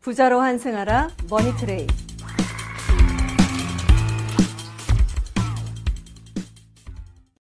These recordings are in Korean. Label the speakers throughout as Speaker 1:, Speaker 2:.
Speaker 1: 부자로 환승하라 머니트레이.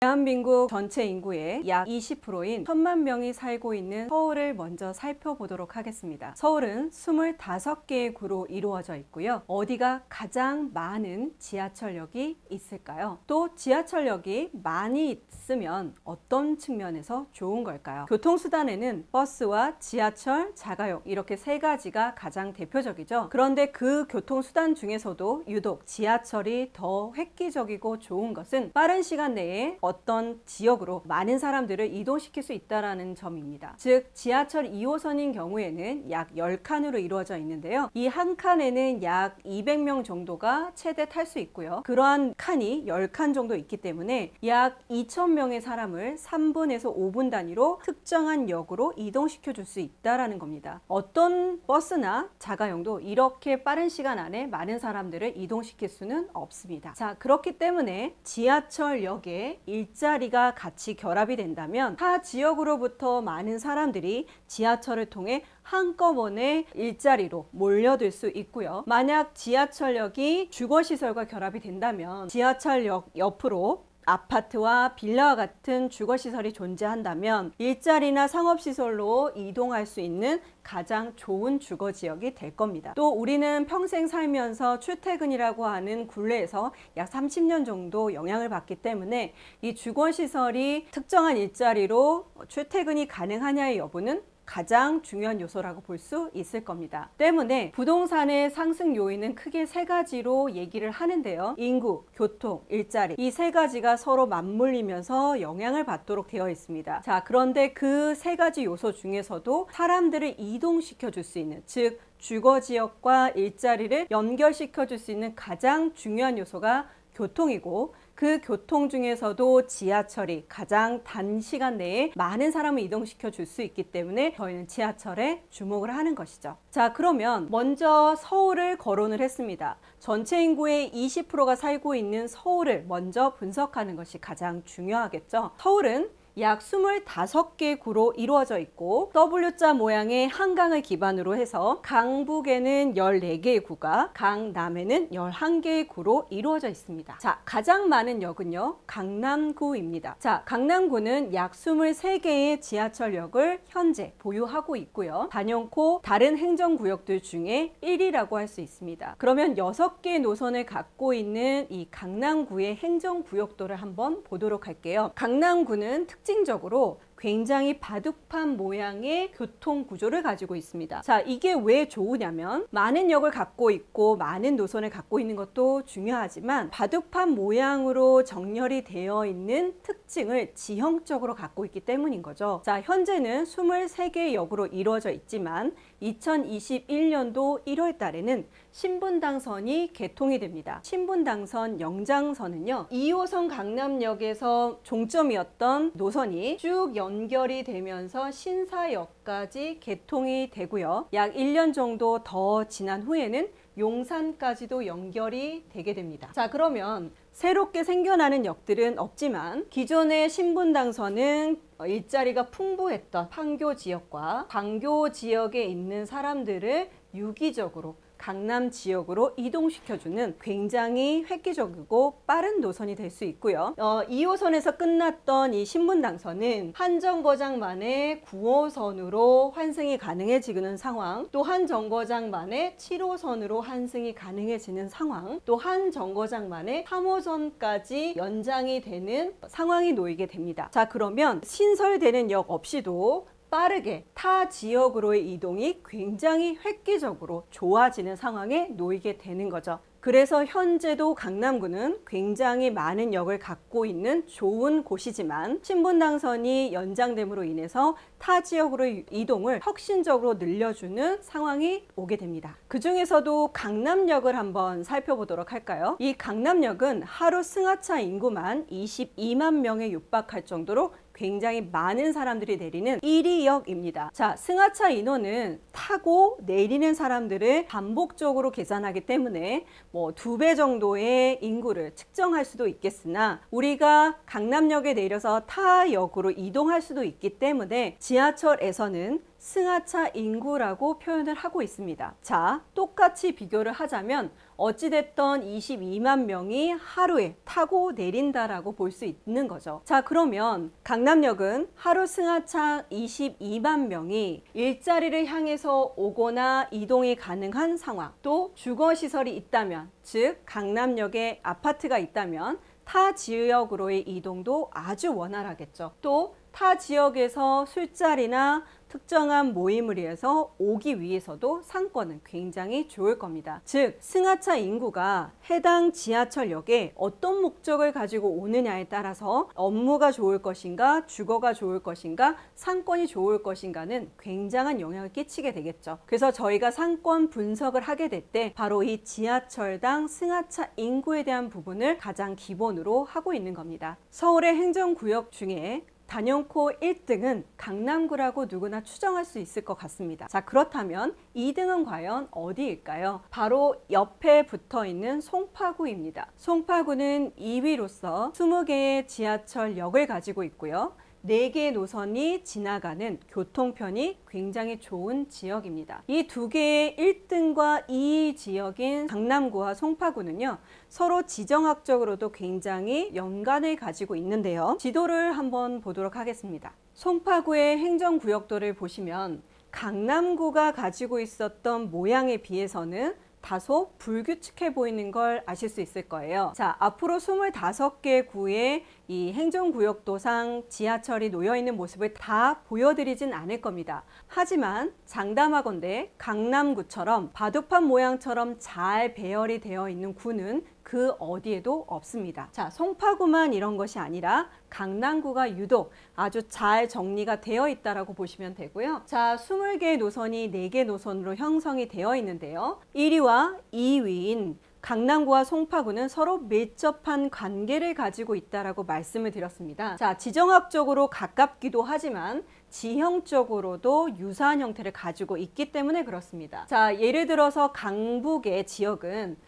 Speaker 1: 대한민국 전체 인구의 약 20%인 1000만 명이 살고 있는 서울을 먼저 살펴보도록 하겠습니다. 서울은 25개의 구로 이루어져 있고요. 어디가 가장 많은 지하철역이 있을까요? 또 지하철역이 많이 있으면 어떤 측면에서 좋은 걸까요? 교통수단에는 버스와 지하철, 자가용 이렇게 세 가지가 가장 대표적이죠. 그런데 그 교통수단 중에서도 유독 지하철이 더 획기적이고 좋은 것은 빠른 시간 내에 어떤 지역으로 많은 사람들을 이동시킬 수 있다는 점입니다. 즉 지하철 2호선인 경우에는 약 10칸으로 이루어져 있는데요. 이 한 칸에는 약 200명 정도가 최대 탈 수 있고요. 그러한 칸이 10칸 정도 있기 때문에 약 2000명의 사람을 3분에서 5분 단위로 특정한 역으로 이동시켜 줄 수 있다는 겁니다. 어떤 버스나 자가용도 이렇게 빠른 시간 안에 많은 사람들을 이동시킬 수는 없습니다. 자, 그렇기 때문에 지하철역에 일자리가 같이 결합이 된다면 타 지역으로부터 많은 사람들이 지하철을 통해 한꺼번에 일자리로 몰려들 수 있고요. 만약 지하철역이 주거시설과 결합이 된다면 지하철역 옆으로 아파트와 빌라와 같은 주거시설이 존재한다면 일자리나 상업시설로 이동할 수 있는 가장 좋은 주거지역이 될 겁니다. 또 우리는 평생 살면서 출퇴근이라고 하는 굴레에서 약 30년 정도 영향을 받기 때문에 이 주거시설이 특정한 일자리로 출퇴근이 가능하냐의 여부는 가장 중요한 요소라고 볼 수 있을 겁니다. 때문에 부동산의 상승 요인은 크게 세 가지로 얘기를 하는데요. 인구, 교통, 일자리 이 세 가지가 서로 맞물리면서 영향을 받도록 되어 있습니다. 자, 그런데 그 세 가지 요소 중에서도 사람들을 이동시켜 줄 수 있는, 즉 주거지역과 일자리를 연결시켜 줄 수 있는 가장 중요한 요소가 교통이고, 그 교통 중에서도 지하철이 가장 단시간 내에 많은 사람을 이동시켜 줄 수 있기 때문에 저희는 지하철에 주목을 하는 것이죠. 자, 그러면 먼저 서울을 거론을 했습니다. 전체 인구의 20%가 살고 있는 서울을 먼저 분석하는 것이 가장 중요하겠죠. 서울은 약 25개 구로 이루어져 있고 W자 모양의 한강을 기반으로 해서 강북에는 14개의 구가, 강남에는 11개의 구로 이루어져 있습니다. 자, 가장 많은 역은요, 강남구입니다. 자, 강남구는 약 23개의 지하철역을 현재 보유하고 있고요. 단연코 다른 행정구역들 중에 1위라고 할 수 있습니다. 그러면 6개의 노선을 갖고 있는 이 강남구의 행정구역도를 한번 보도록 할게요. 강남구는 특징적으로 굉장히 바둑판 모양의 교통 구조를 가지고 있습니다. 자, 이게 왜 좋으냐면 많은 역을 갖고 있고 많은 노선을 갖고 있는 것도 중요하지만 바둑판 모양으로 정렬이 되어 있는 특징을 지형적으로 갖고 있기 때문인 거죠. 자, 현재는 23개의 역으로 이루어져 있지만 2021년도 1월 달에는 신분당선이 개통이 됩니다. 신분당선 영장선은요, 2호선 강남역에서 종점이었던 노선이 쭉 연결이 되면서 신사역까지 개통이 되고요. 약 1년 정도 더 지난 후에는 용산까지도 연결이 되게 됩니다. 자, 그러면 새롭게 생겨나는 역들은 없지만 기존의 신분당선은 일자리가 풍부했던 판교 지역과 광교 지역에 있는 사람들을 유기적으로 강남 지역으로 이동시켜주는 굉장히 획기적이고 빠른 노선이 될 수 있고요. 2호선에서 끝났던 이 신분당선은 한 정거장 만에 9호선으로 환승이 가능해지는 상황, 또 한 정거장 만에 7호선으로 환승이 가능해지는 상황, 또 한 정거장 만에 3호선까지 연장이 되는 상황이 놓이게 됩니다. 자, 그러면 신설되는 역 없이도 빠르게 타 지역으로의 이동이 굉장히 획기적으로 좋아지는 상황에 놓이게 되는 거죠. 그래서 현재도 강남구는 굉장히 많은 역을 갖고 있는 좋은 곳이지만 신분당선이 연장됨으로 인해서 타 지역으로 이동을 혁신적으로 늘려주는 상황이 오게 됩니다. 그 중에서도 강남역을 한번 살펴보도록 할까요? 이 강남역은 하루 승하차 인구만 22만 명에 육박할 정도로 굉장히 많은 사람들이 내리는 1위 역입니다. 자, 승하차 인원은 타고 내리는 사람들을 반복적으로 계산하기 때문에 뭐 2배 정도의 인구를 측정할 수도 있겠으나 우리가 강남역에 내려서 타 역으로 이동할 수도 있기 때문에 지하철에서는 승하차 인구라고 표현을 하고 있습니다. 자, 똑같이 비교를 하자면 어찌됐던 22만 명이 하루에 타고 내린다라고 볼 수 있는 거죠. 자, 그러면 강남역은 하루 승하차 22만 명이 일자리를 향해서 오거나 이동이 가능한 상황, 또 주거시설이 있다면, 즉 강남역에 아파트가 있다면 타 지역으로의 이동도 아주 원활하겠죠. 또 타 지역에서 술자리나 특정한 모임을 위해서 오기 위해서도 상권은 굉장히 좋을 겁니다. 즉 승하차 인구가 해당 지하철역에 어떤 목적을 가지고 오느냐에 따라서 업무가 좋을 것인가, 주거가 좋을 것인가, 상권이 좋을 것인가는 굉장한 영향을 끼치게 되겠죠. 그래서 저희가 상권 분석을 하게 될 때 바로 이 지하철당 승하차 인구에 대한 부분을 가장 기본으로 하고 있는 겁니다. 서울의 행정구역 중에 단연코 1등은 강남구라고 누구나 추정할 수 있을 것 같습니다. 자, 그렇다면 2등은 과연 어디일까요? 바로 옆에 붙어 있는 송파구입니다. 송파구는 2위로서 20개의 지하철역을 가지고 있고요. 4개의 노선이 지나가는 교통편이 굉장히 좋은 지역입니다. 이 두 개의 1등과 2위 지역인 강남구와 송파구는요, 서로 지정학적으로도 굉장히 연관을 가지고 있는데요. 지도를 한번 보도록 하겠습니다. 송파구의 행정구역도를 보시면 강남구가 가지고 있었던 모양에 비해서는 다소 불규칙해 보이는 걸 아실 수 있을 거예요. 자, 앞으로 25개 구의 이 행정구역도상 지하철이 놓여있는 모습을 다 보여드리진 않을 겁니다. 하지만 장담하건대 강남구처럼 바둑판 모양처럼 잘 배열이 되어 있는 구는 그 어디에도 없습니다. 자, 송파구만 이런 것이 아니라 강남구가 유독 아주 잘 정리가 되어 있다라고 보시면 되고요. 자, 20개의 노선이 4개 노선으로 형성이 되어 있는데요. 1위와 2위인 강남구와 송파구는 서로 밀접한 관계를 가지고 있다라고 말씀을 드렸습니다. 자, 지정학적으로 가깝기도 하지만 지형적으로도 유사한 형태를 가지고 있기 때문에 그렇습니다. 자, 예를 들어서 강북의 지역은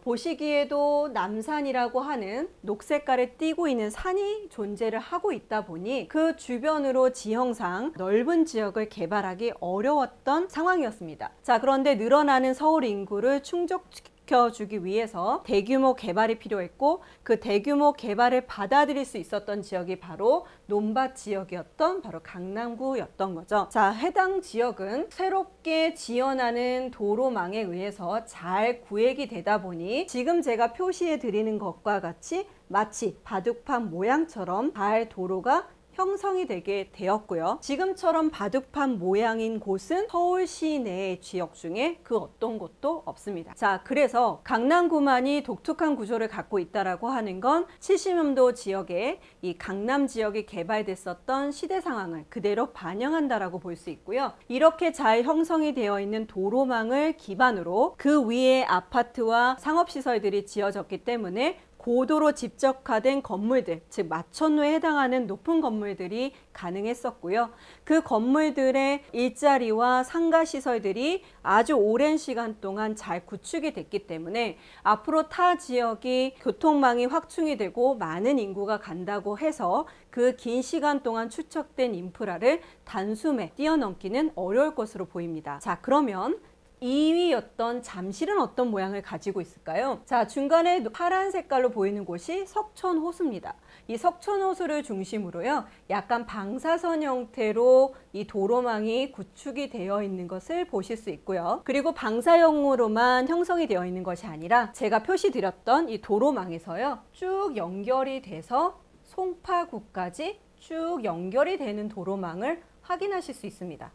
Speaker 1: 보시기에도 남산이라고 하는 녹색깔을 띠고 있는 산이 존재를 하고 있다 보니 그 주변으로 지형상 넓은 지역을 개발하기 어려웠던 상황이었습니다. 자, 그런데 늘어나는 서울 인구를 충족시켜주기 위해서 대규모 개발이 필요했고, 그 대규모 개발을 받아들일 수 있었던 지역이 바로 논밭 지역이었던 바로 강남구였던 거죠. 자, 해당 지역은 새롭게 지어나는 도로망에 의해서 잘 구획이 되다 보니 지금 제가 표시해 드리는 것과 같이 마치 바둑판 모양처럼 잘 도로가 형성이 되게 되었고요. 지금처럼 바둑판 모양인 곳은 서울 시내의 지역 중에 그 어떤 곳도 없습니다. 자, 그래서 강남구만이 독특한 구조를 갖고 있다라고 하는 건 70년도 지역에 이 강남 지역이 개발됐었던 시대 상황을 그대로 반영한다라고 볼 수 있고요. 이렇게 잘 형성이 되어 있는 도로망을 기반으로 그 위에 아파트와 상업시설들이 지어졌기 때문에 고도로 집적화된 건물들, 즉 마천루에 해당하는 높은 건물들이 가능했었고요. 그 건물들의 일자리와 상가시설들이 아주 오랜 시간 동안 잘 구축이 됐기 때문에 앞으로 타 지역이 교통망이 확충이 되고 많은 인구가 간다고 해서 그 긴 시간 동안 축적된 인프라를 단숨에 뛰어넘기는 어려울 것으로 보입니다. 자, 그러면 2위였던 잠실은 어떤 모양을 가지고 있을까요? 자, 중간에 파란 색깔로 보이는 곳이 석촌호수입니다. 이 석촌호수를 중심으로요, 약간 방사선 형태로 이 도로망이 구축이 되어 있는 것을 보실 수 있고요. 그리고 방사형으로만 형성이 되어 있는 것이 아니라 제가 표시드렸던 이 도로망에서요, 쭉 연결이 돼서 송파구까지 쭉 연결이 되는 도로망을 확인하실 수 있습니다.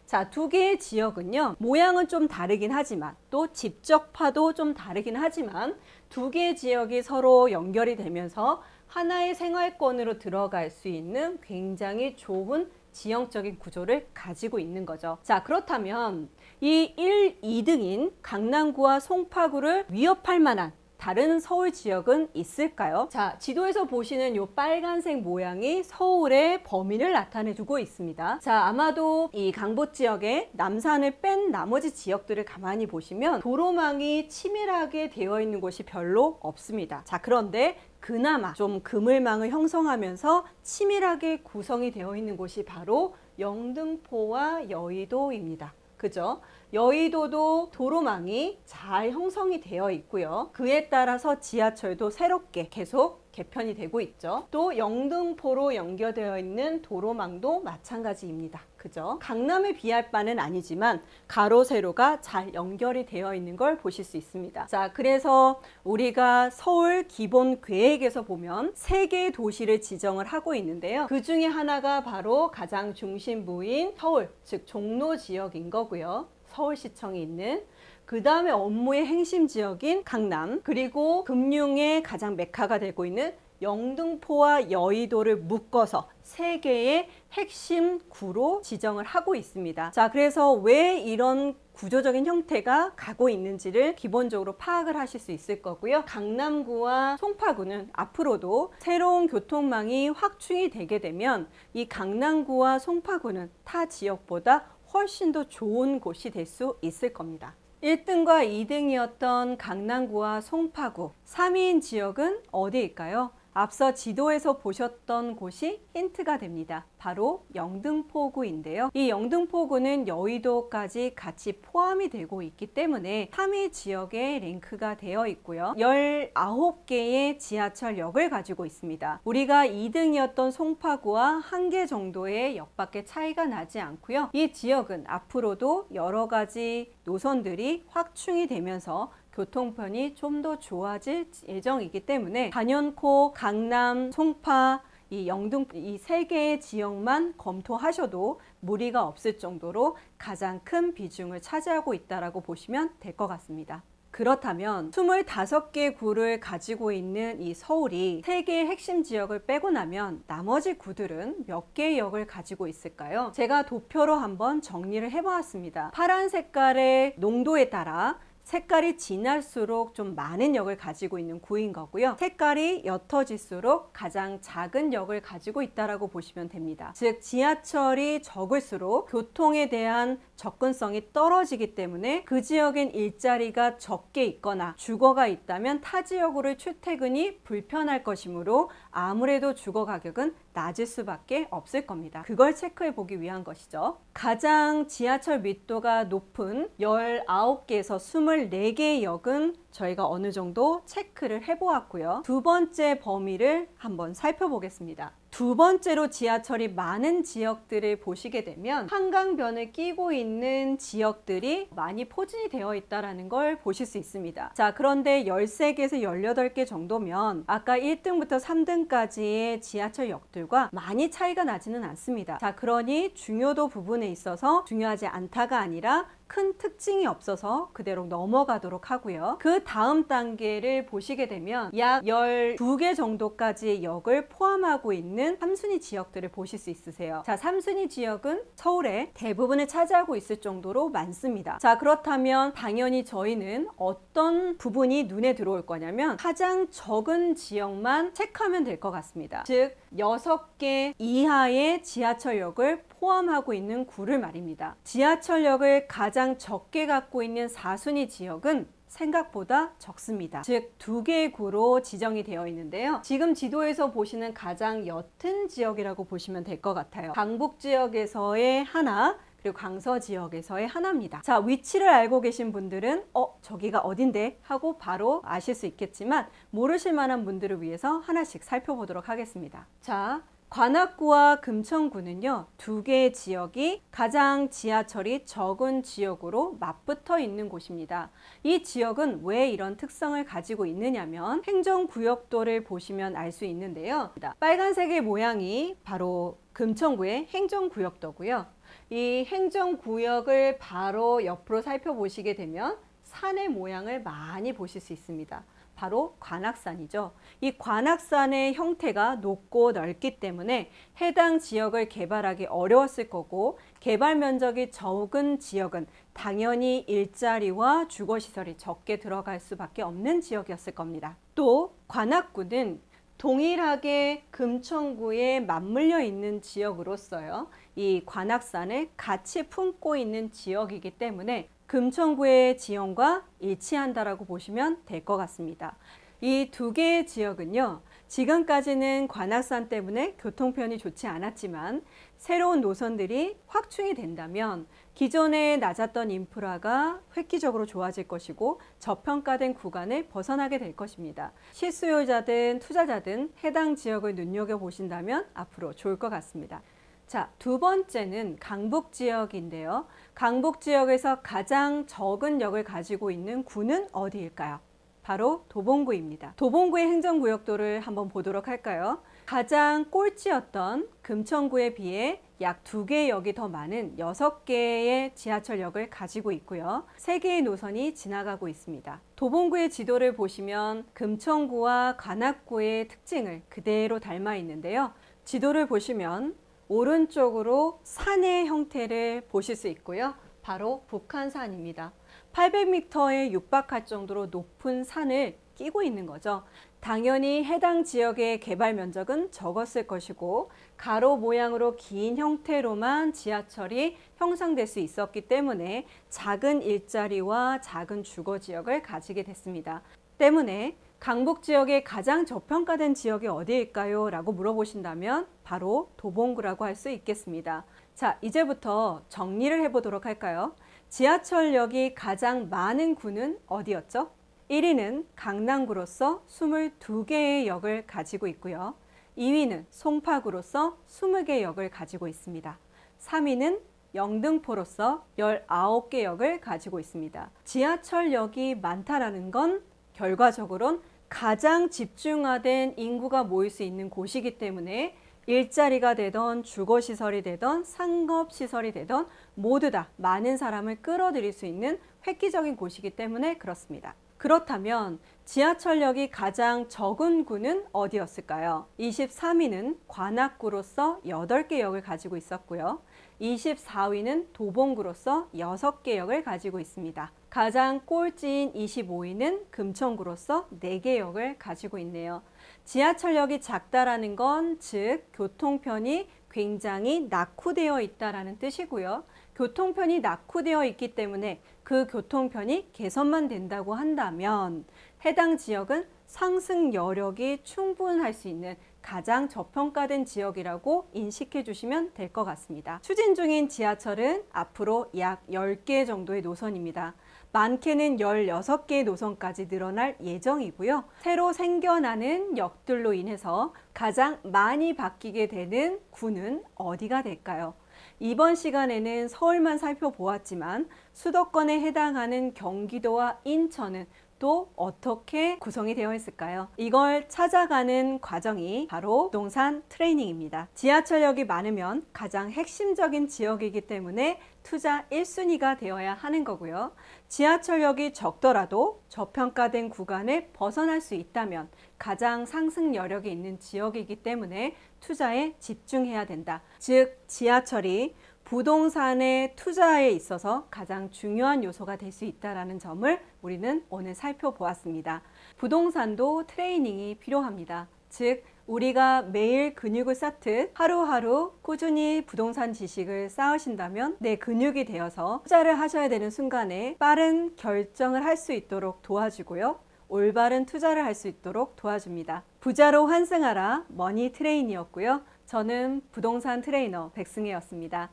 Speaker 1: 자, 두 개의 지역은요, 모양은 좀 다르긴 하지만 또 집적파도 좀 다르긴 하지만 두 개의 지역이 서로 연결이 되면서 하나의 생활권으로 들어갈 수 있는 굉장히 좋은 지형적인 구조를 가지고 있는 거죠. 자, 그렇다면 이 1, 2등인 강남구와 송파구를 위협할 만한 다른 서울 지역은 있을까요? 자, 지도에서 보시는 이 빨간색 모양이 서울의 범위를 나타내주고 있습니다. 자, 아마도 이 강북 지역에 남산을 뺀 나머지 지역들을 가만히 보시면 도로망이 치밀하게 되어 있는 곳이 별로 없습니다. 자, 그런데 그나마 좀 그물망을 형성하면서 치밀하게 구성이 되어 있는 곳이 바로 영등포와 여의도입니다. 그죠? 여의도도 도로망이 잘 형성이 되어 있고요. 그에 따라서 지하철도 새롭게 계속 개편이 되고 있죠. 또 영등포로 연결되어 있는 도로망도 마찬가지입니다. 그죠? 강남에 비할 바는 아니지만 가로 세로가 잘 연결이 되어 있는 걸 보실 수 있습니다. 자, 그래서 우리가 서울 기본 계획에서 보면 3개의 도시를 지정을 하고 있는데요. 그 중에 하나가 바로 가장 중심부인 서울, 즉 종로 지역인 거고요. 서울시청이 있는, 그 다음에 업무의 핵심 지역인 강남, 그리고 금융의 가장 메카가 되고 있는 영등포와 여의도를 묶어서 3개의 핵심 구로 지정을 하고 있습니다. 자, 그래서 왜 이런 구조적인 형태가 가고 있는지를 기본적으로 파악을 하실 수 있을 거고요. 강남구와 송파구는 앞으로도 새로운 교통망이 확충이 되게 되면 이 강남구와 송파구는 타 지역보다 훨씬 더 좋은 곳이 될 수 있을 겁니다. 1등과 2등이었던 강남구와 송파구, 3위인 지역은 어디일까요? 앞서 지도에서 보셨던 곳이 힌트가 됩니다. 바로 영등포구인데요. 이 영등포구는 여의도까지 같이 포함이 되고 있기 때문에 3위 지역에 랭크가 되어 있고요. 19개의 지하철역을 가지고 있습니다. 우리가 2등이었던 송파구와 1개 정도의 역밖에 차이가 나지 않고요. 이 지역은 앞으로도 여러 가지 노선들이 확충이 되면서 교통편이 좀 더 좋아질 예정이기 때문에 단연코 강남, 송파, 이 영등포 이 3개의 지역만 검토하셔도 무리가 없을 정도로 가장 큰 비중을 차지하고 있다고 보시면 될 것 같습니다. 그렇다면 25개 구를 가지고 있는 이 서울이 3개의 핵심 지역을 빼고 나면 나머지 구들은 몇 개의 역을 가지고 있을까요? 제가 도표로 한번 정리를 해보았습니다. 파란 색깔의 농도에 따라 색깔이 진할수록 좀 많은 역을 가지고 있는 구인 거고요. 색깔이 옅어질수록 가장 작은 역을 가지고 있다고 보시면 됩니다. 즉 지하철이 적을수록 교통에 대한 접근성이 떨어지기 때문에 그 지역엔 일자리가 적게 있거나 주거가 있다면 타 지역으로 출퇴근이 불편할 것이므로 아무래도 주거 가격은 낮을 수밖에 없을 겁니다. 그걸 체크해 보기 위한 것이죠. 가장 지하철密도가 높은 19개에서 24개의 역은 저희가 어느 정도 체크를 해보았고요. 두 번째 범위를 한번 살펴보겠습니다. 두 번째로 지하철이 많은 지역들을 보시게 되면 한강변을 끼고 있는 지역들이 많이 포진이 되어 있다는 걸 보실 수 있습니다. 자, 그런데 13개에서 18개 정도면 아까 1등부터 3등까지의 지하철 역들과 많이 차이가 나지는 않습니다. 자, 그러니 중요도 부분에 있어서 중요하지 않다가 아니라 큰 특징이 없어서 그대로 넘어가도록 하고요. 그 다음 단계를 보시게 되면 약 12개 정도까지의 역을 포함하고 있는 3순위 지역들을 보실 수 있으세요. 자, 3순위 지역은 서울의 대부분을 차지하고 있을 정도로 많습니다. 자, 그렇다면 당연히 저희는 어떤 부분이 눈에 들어올 거냐면 가장 적은 지역만 체크하면 될 것 같습니다. 즉 6개 이하의 지하철역을 포함하고 있는 구를 말입니다. 지하철역을 가장 적게 갖고 있는 4순위 지역은 생각보다 적습니다. 즉 2개의 구로 지정이 되어 있는데요. 지금 지도에서 보시는 가장 옅은 지역이라고 보시면 될 것 같아요. 강북 지역에서의 하나, 그리고 강서 지역에서의 하나입니다. 자, 위치를 알고 계신 분들은 저기가 어딘데? 하고 바로 아실 수 있겠지만 모르실 만한 분들을 위해서 하나씩 살펴보도록 하겠습니다. 자, 관악구와 금천구는요, 2개의 지역이 가장 지하철이 적은 지역으로 맞붙어 있는 곳입니다. 이 지역은 왜 이런 특성을 가지고 있느냐면 행정구역도를 보시면 알 수 있는데요. 빨간색의 모양이 바로 금천구의 행정구역도고요. 이 행정구역을 바로 옆으로 살펴보시게 되면 산의 모양을 많이 보실 수 있습니다. 바로 관악산이죠. 이 관악산의 형태가 높고 넓기 때문에 해당 지역을 개발하기 어려웠을 거고, 개발 면적이 적은 지역은 당연히 일자리와 주거시설이 적게 들어갈 수밖에 없는 지역이었을 겁니다. 또 관악구는 동일하게 금천구에 맞물려 있는 지역으로서요, 이 관악산을 같이 품고 있는 지역이기 때문에 금천구의 지형과 일치한다라고 보시면 될 것 같습니다. 이 2개의 지역은요, 지금까지는 관악산 때문에 교통편이 좋지 않았지만 새로운 노선들이 확충이 된다면 기존에 낮았던 인프라가 획기적으로 좋아질 것이고 저평가된 구간을 벗어나게 될 것입니다. 실수요자든 투자자든 해당 지역을 눈여겨보신다면 앞으로 좋을 것 같습니다. 자, 두 번째는 강북 지역인데요. 강북 지역에서 가장 적은 역을 가지고 있는 구는 어디일까요? 바로 도봉구입니다. 도봉구의 행정구역도를 한번 보도록 할까요? 가장 꼴찌였던 금천구에 비해 약 2개의 역이 더 많은 6개의 지하철역을 가지고 있고요. 3개의 노선이 지나가고 있습니다. 도봉구의 지도를 보시면 금천구와 관악구의 특징을 그대로 닮아 있는데요. 지도를 보시면 오른쪽으로 산의 형태를 보실 수 있고요. 바로 북한산입니다. 800m에 육박할 정도로 높은 산을 끼고 있는 거죠. 당연히 해당 지역의 개발 면적은 적었을 것이고 가로 모양으로 긴 형태로만 지하철이 형성될 수 있었기 때문에 작은 일자리와 작은 주거 지역을 가지게 됐습니다. 때문에 강북 지역의 가장 저평가된 지역이 어디일까요? 라고 물어보신다면 바로 도봉구라고 할 수 있겠습니다. 자, 이제부터 정리를 해보도록 할까요? 지하철역이 가장 많은 구는 어디였죠? 1위는 강남구로서 22개의 역을 가지고 있고요. 2위는 송파구로서 20개 역을 가지고 있습니다. 3위는 영등포로서 19개 역을 가지고 있습니다. 지하철역이 많다라는 건 결과적으로는 가장 집중화된 인구가 모일 수 있는 곳이기 때문에 일자리가 되던 주거시설이 되던 상업시설이 되던 모두 다 많은 사람을 끌어들일 수 있는 획기적인 곳이기 때문에 그렇습니다. 그렇다면 지하철역이 가장 적은 구는 어디였을까요? 23위는 관악구로서 8개 역을 가지고 있었고요. 24위는 도봉구로서 6개 역을 가지고 있습니다. 가장 꼴찌인 25위는 금천구로서 4개 역을 가지고 있네요. 지하철역이 작다라는 건 즉 교통편이 굉장히 낙후되어 있다라는 뜻이고요. 교통편이 낙후되어 있기 때문에 그 교통편이 개선만 된다고 한다면 해당 지역은 상승 여력이 충분할 수 있는 가장 저평가된 지역이라고 인식해 주시면 될 것 같습니다. 추진 중인 지하철은 앞으로 약 10개 정도의 노선입니다. 많게는 16개의 노선까지 늘어날 예정이고요. 새로 생겨나는 역들로 인해서 가장 많이 바뀌게 되는 구는 어디가 될까요? 이번 시간에는 서울만 살펴보았지만 수도권에 해당하는 경기도와 인천은 또 어떻게 구성이 되어 있을까요? 이걸 찾아가는 과정이 바로 부동산 트레이닝입니다. 지하철역이 많으면 가장 핵심적인 지역이기 때문에 투자 1순위가 되어야 하는 거고요. 지하철역이 적더라도 저평가된 구간을 벗어날 수 있다면 가장 상승 여력이 있는 지역이기 때문에 투자에 집중해야 된다. 즉 지하철이 부동산의 투자에 있어서 가장 중요한 요소가 될 수 있다는 점을 우리는 오늘 살펴보았습니다. 부동산도 트레이닝이 필요합니다. 즉 우리가 매일 근육을 쌓듯 하루하루 꾸준히 부동산 지식을 쌓으신다면 내 근육이 되어서 투자를 하셔야 되는 순간에 빠른 결정을 할 수 있도록 도와주고요. 올바른 투자를 할 수 있도록 도와줍니다. 부자로 환승하라 머니 트레이니였고요. 저는 부동산 트레이너 백승혜였습니다.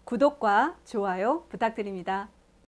Speaker 1: 구독과 좋아요 부탁드립니다.